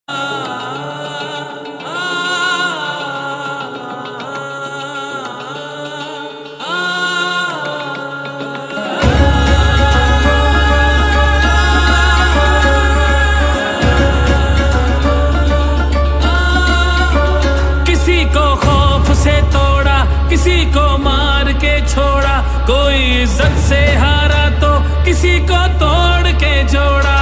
किसी को खौफ से तोड़ा, किसी को मार के छोड़ा, कोई इज्जत से हारा तो किसी को तोड़ के जोड़ा।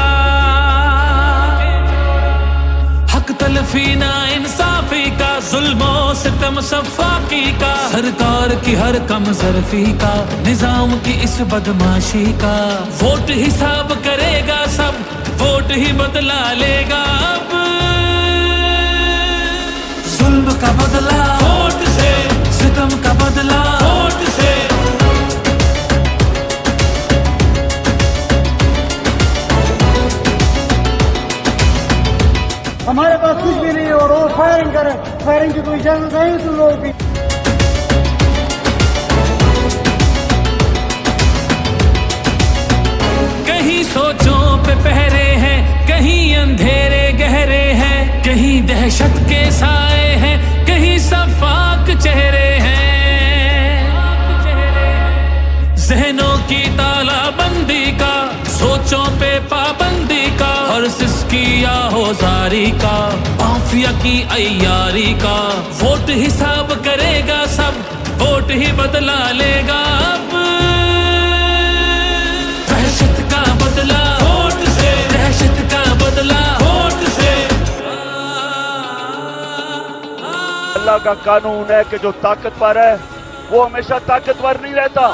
हक तलफी ना इंसाफी का, जुल्मों सितम सफाकी का, सरकार की हर कम ज़रफ़ी का, निजाम की इस बदमाशी का। वोट हिसाब करेगा सब, वोट ही बदला लेगा अब। जुल्म का बदला वोट से, सितम का बदला वोट से। हमारे पास कुछ भी नहीं है और वो फायरिंग करे, फायरिंग की कोई इजाजत नहीं तुम लोगों की। कहीं सोचों पे पहरे हैं, कहीं अंधेरे गहरे हैं, कहीं दहशत के साए हैं, कहीं सफाक चेहरे हैं। जहनों की तालाबंदी का, सोचों पे पाबंदी का, और सिसकी आहोजारी का, माफिया की अय्यारी का। वोट हिसाब करेगा सब, वोट ही बदला लेगा अब। दहशत का बदला वोट से, दहशत का बदला वोट से। अल्लाह का कानून है कि जो ताकतवर है वो हमेशा ताकतवर नहीं रहता।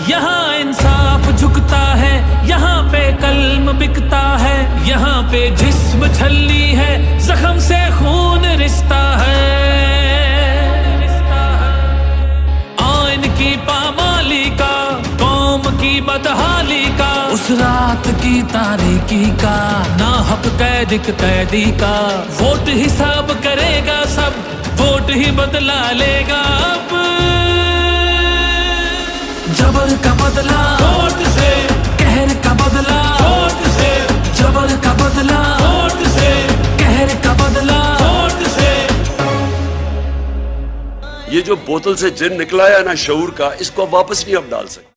यहाँ इंसाफ झुकता है, यहाँ पे कल्म बिकता है, यहाँ पे जिस्म छलनी है, जख्म से खून रिश्ता है। आइन की पामाली का, कौम की बदहाली का, उस रात की तारीकी का, नाहक कैदी का। वोट हिसाब करेगा सब, वोट ही बदला लेगा अब। जबर का बदला वोट से, कहर का बदला वोट से, जबर का बदला वोट से, कहर का बदला वोट से। ये जो बोतल से जिन निकला है ना शऊर का, इसको वापस नहीं अब डाल सकते।